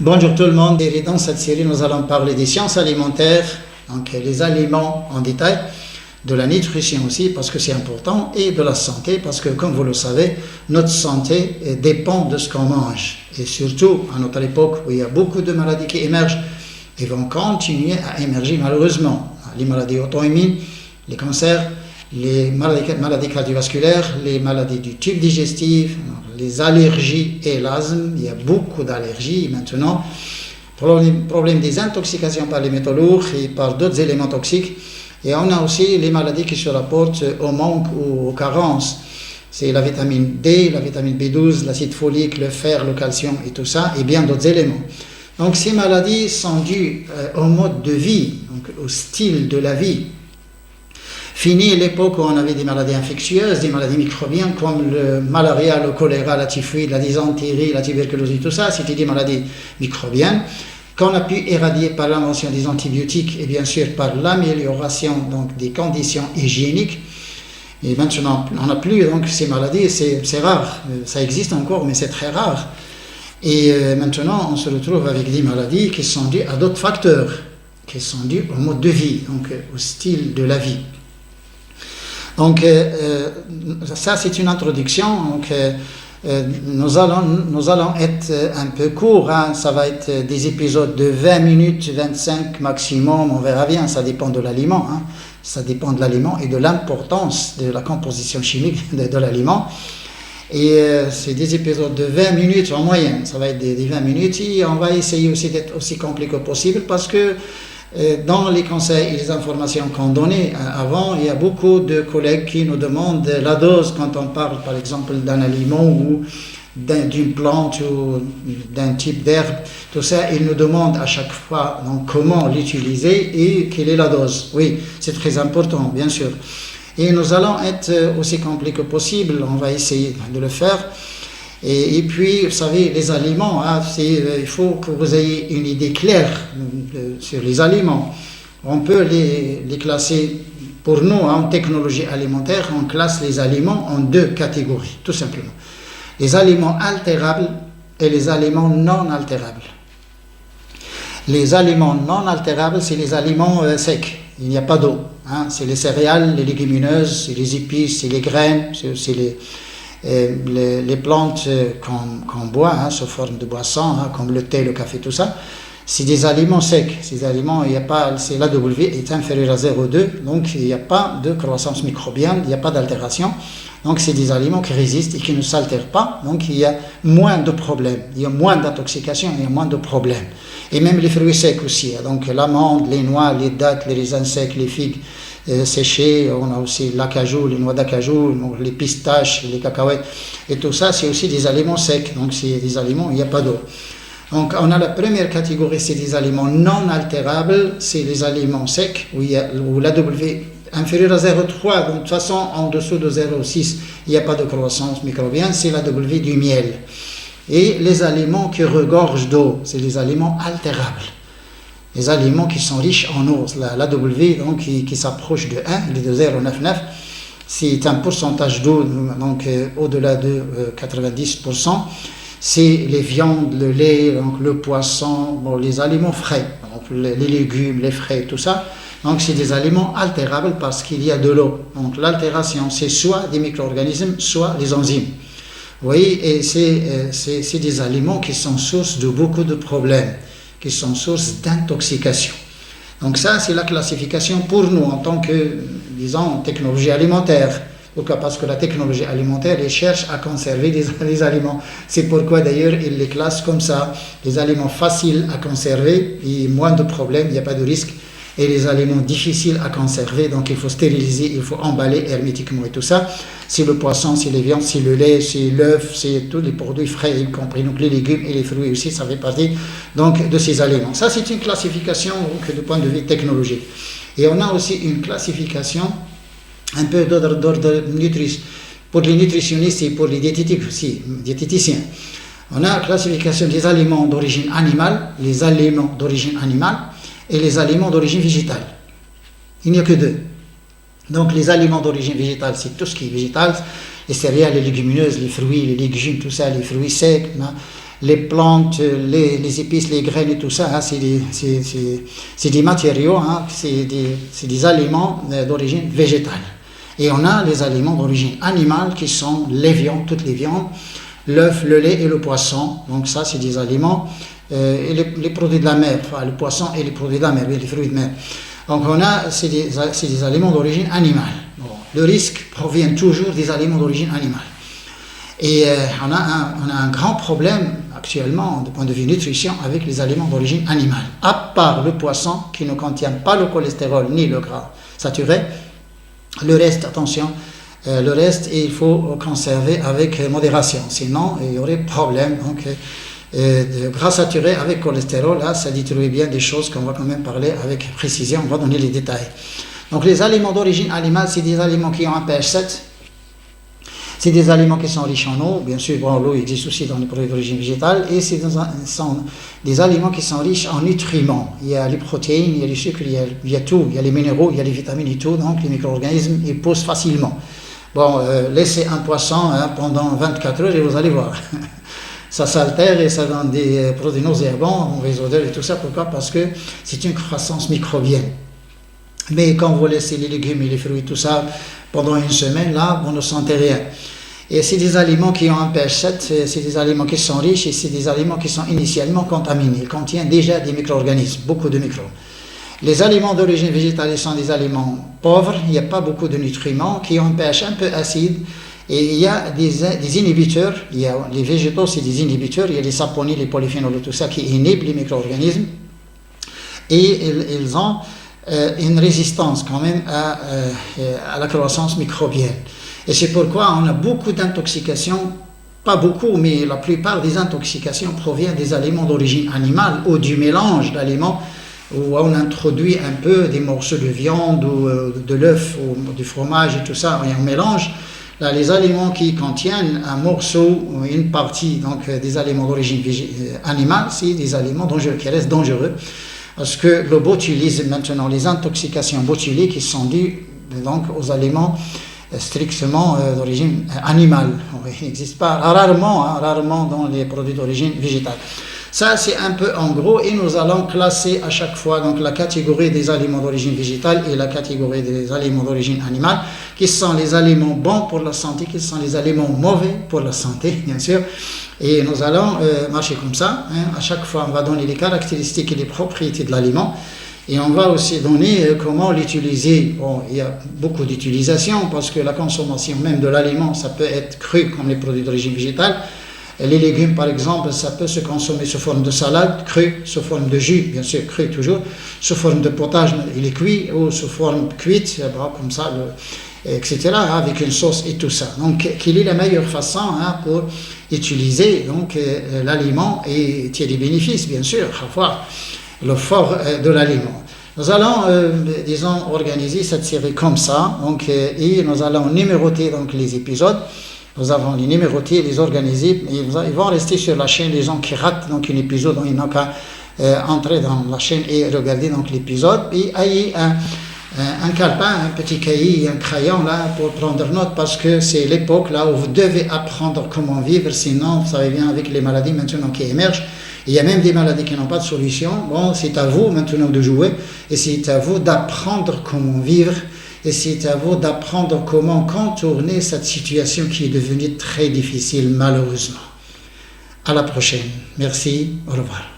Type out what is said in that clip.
Bonjour tout le monde, et dans cette série nous allons parler des sciences alimentaires, donc les aliments en détail, de la nutrition aussi parce que c'est important et de la santé parce que comme vous le savez, notre santé dépend de ce qu'on mange et surtout à notre époque où il y a beaucoup de maladies qui émergent et vont continuer à émerger malheureusement, les maladies auto-immunes, les cancers, les maladies cardiovasculaires, les maladies du tube digestif, les allergies et l'asthme, il y a beaucoup d'allergies maintenant, problème des intoxications par les métaux lourds et par d'autres éléments toxiques, et on a aussi les maladies qui se rapportent au manque ou aux carences, c'est la vitamine D, la vitamine B12, l'acide folique, le fer, le calcium et tout ça, et bien d'autres éléments. Donc ces maladies sont dues au mode de vie, donc au style de la vie. Fini l'époque où on avait des maladies infectieuses, des maladies microbiennes comme le malaria, le choléra, la typhoïde, la dysenterie, la tuberculose et tout ça, c'était des maladies microbiennes qu'on a pu éradiquer par l'invention des antibiotiques et bien sûr par l'amélioration donc, des conditions hygiéniques. Et maintenant, on n'a plus donc, ces maladies, c'est rare, ça existe encore mais c'est très rare. Et maintenant, on se retrouve avec des maladies qui sont dues à d'autres facteurs, qui sont dues au mode de vie, donc au style de la vie. Donc ça c'est une introduction, donc nous allons être un peu court, hein. Ça va être des épisodes de 20 minutes, 25 maximum, on verra bien, ça dépend de l'aliment, hein. Ça dépend de l'aliment et de l'importance de la composition chimique de l'aliment. Et c'est des épisodes de 20 minutes en moyenne, ça va être des 20 minutes et on va essayer aussi d'être aussi complet que possible parce que dans les conseils et les informations qu'on donnait avant, il y a beaucoup de collègues qui nous demandent la dose quand on parle par exemple d'un aliment ou d'une plante ou d'un type d'herbe, tout ça, ils nous demandent à chaque fois donc, comment l'utiliser et quelle est la dose. Oui, c'est très important, bien sûr. Et nous allons être aussi complets que possible, on va essayer de le faire. Et puis, vous savez, les aliments, hein, il faut que vous ayez une idée claire sur les aliments. On peut les classer, pour nous, en technologie alimentaire, on classe les aliments en deux catégories, tout simplement. Les aliments altérables et les aliments non altérables. Les aliments non altérables, c'est les aliments secs, il n'y a pas d'eau. Hein, c'est les céréales, les légumineuses, c'est les épices, c'est les graines, c'est aussi les plantes qu'on boit, hein, sous forme de boisson, hein, comme le thé, le café, tout ça, c'est des aliments secs. Ces aliments, il n'y a pas, c'est l'AW est inférieur à 0,2, donc il n'y a pas de croissance microbienne, il n'y a pas d'altération. Donc c'est des aliments qui résistent et qui ne s'altèrent pas, donc il y a moins de problèmes, il y a moins d'intoxication, il y a moins de problèmes. Et même les fruits secs aussi, donc l'amande, les noix, les dattes, les raisins secs, les figues, séchés, on a aussi l'acajou, les noix d'acajou, les pistaches, les cacahuètes, et tout ça, c'est aussi des aliments secs, donc c'est des aliments où il n'y a pas d'eau. Donc on a la première catégorie, c'est des aliments non altérables, c'est les aliments secs, où l'AW inférieur à 0,3, donc de toute façon en dessous de 0,6, il n'y a pas de croissance microbienne, c'est l'AW du miel. Et les aliments qui regorgent d'eau, c'est les aliments altérables. Les aliments qui sont riches en eau, l'AW donc, qui s'approche de 1, il est de 0,99, c'est un pourcentage d'eau donc au-delà de 90%, c'est les viandes, le lait, donc, le poisson, bon, les aliments frais, donc, les légumes, les frais, tout ça. Donc c'est des aliments altérables parce qu'il y a de l'eau. Donc l'altération, c'est soit des micro-organismes, soit les enzymes. Vous voyez, et c'est des aliments qui sont source de beaucoup de problèmes, qui sont source d'intoxication. Donc ça, c'est la classification pour nous en tant que, disons, technologie alimentaire. Pourquoi ? Parce que la technologie alimentaire, elle cherche à conserver les aliments. C'est pourquoi d'ailleurs, elle les classe comme ça. Les aliments faciles à conserver, et moins de problèmes, il n'y a pas de risque. Et les aliments difficiles à conserver, donc il faut stériliser, il faut emballer hermétiquement et tout ça. C'est le poisson, c'est les viandes, c'est le lait, c'est l'œuf, c'est tous les produits frais, y compris donc les légumes et les fruits aussi, ça fait partie donc de ces aliments. Ça, c'est une classification donc, du point de vue technologique. Et on a aussi une classification un peu d'ordre nutrition, pour les nutritionnistes et pour les diététiciens. On a la classification des aliments d'origine animale, les aliments d'origine animale, et les aliments d'origine végétale. Il n'y a que deux. Donc les aliments d'origine végétale, c'est tout ce qui est végétal, les céréales, les légumineuses, les fruits, les légumes, tout ça, les fruits secs, les plantes, les épices, les graines et tout ça, hein, c'est des matériaux, hein, c'est des aliments d'origine végétale. Et on a les aliments d'origine animale qui sont les viandes, toutes les viandes, l'œuf, le lait et le poisson. Donc ça, c'est des aliments, et les produits de la mer, enfin le poisson et les produits de la mer, les fruits de mer. Donc c'est des aliments d'origine animale. Bon, le risque provient toujours des aliments d'origine animale. Et on a un grand problème actuellement, du point de vue nutrition, avec les aliments d'origine animale. À part le poisson, qui ne contient pas le cholestérol ni le gras saturé, le reste, attention, le reste, il faut conserver avec modération. Sinon, il y aurait problème. Donc, de gras saturé avec cholestérol, là, ça détruit bien des choses qu'on va quand même parler avec précision. On va donner les détails. Donc, les aliments d'origine animale, c'est des aliments qui ont un pH 7. C'est des aliments qui sont riches en eau. Bien sûr, bon, l'eau existe aussi dans les produits d'origine végétale. Et sont des aliments qui sont riches en nutriments. Il y a les protéines, il y a les sucres, il y a tout. Il y a les minéraux, il y a les vitamines et tout. Donc, les micro-organismes, ils poussent facilement. Bon, laissez un poisson pendant 24 heures et vous allez voir. Ça s'altère et ça donne des produits nauséabonds, mauvaises odeurs et tout ça. Pourquoi? Parce que c'est une croissance microbienne. Mais quand vous laissez les légumes et les fruits, tout ça, pendant une semaine, là, vous ne sentez rien. Et c'est des aliments qui ont un pH 7, c'est des aliments qui sont riches et c'est des aliments qui sont initialement contaminés. Ils contiennent déjà des micro-organismes, beaucoup de microbes. Les aliments d'origine végétale sont des aliments pauvres, il n'y a pas beaucoup de nutriments, qui ont un pH un peu acide. Et il y a des inhibiteurs, les végétaux c'est des inhibiteurs, il y a les saponiles, les polyphénols, tout ça qui inhibent les micro-organismes. Et ils ont une résistance quand même à la croissance microbienne. Et c'est pourquoi on a beaucoup d'intoxications, pas beaucoup, mais la plupart des intoxications proviennent des aliments d'origine animale ou du mélange d'aliments où on introduit un peu des morceaux de viande ou de l'œuf ou du fromage et tout ça, et on mélange. Là, les aliments qui contiennent un morceau ou une partie donc, des aliments d'origine animale, c'est des aliments dangereux, qui restent dangereux. Parce que le botulisme, maintenant, les intoxications botuliques, qui sont dues donc, aux aliments strictement d'origine animale. Il n'existe pas, rarement dans les produits d'origine végétale. Ça, c'est un peu en gros, et nous allons classer à chaque fois donc, la catégorie des aliments d'origine végétale et la catégorie des aliments d'origine animale, qui sont les aliments bons pour la santé, qui sont les aliments mauvais pour la santé, bien sûr. Et nous allons marcher comme ça. À chaque fois, on va donner les caractéristiques et les propriétés de l'aliment. Et on va aussi donner comment l'utiliser. Bon, il y a beaucoup d'utilisation parce que la consommation même de l'aliment, ça peut être cru comme les produits d'origine végétale. Les légumes, par exemple, ça peut se consommer sous forme de salade, cru, sous forme de jus, bien sûr, cru toujours, sous forme de potage, il est cuit, ou sous forme cuite, comme ça, etc., avec une sauce et tout ça. Donc, quelle est la meilleure façon pour utiliser donc, l'aliment et tirer des bénéfices, bien sûr, avoir le fort de l'aliment. Nous allons, disons, organiser cette série comme ça, donc, et nous allons numéroter donc, les épisodes. Nous avons les numérotés, les organiser. Ils vont rester sur la chaîne. Les gens qui ratent donc, un épisode, ils n'ont qu'à entrer dans la chaîne et regarder donc, l'épisode. Et ayez un calepin, un petit cahier, un crayon là pour prendre note parce que c'est l'époque là où vous devez apprendre comment vivre. Sinon, vous savez bien avec les maladies maintenant qui émergent. Il y a même des maladies qui n'ont pas de solution. Bon, c'est à vous maintenant de jouer et c'est à vous d'apprendre comment vivre. Et c'est à vous d'apprendre comment contourner cette situation qui est devenue très difficile, malheureusement. À la prochaine. Merci. Au revoir.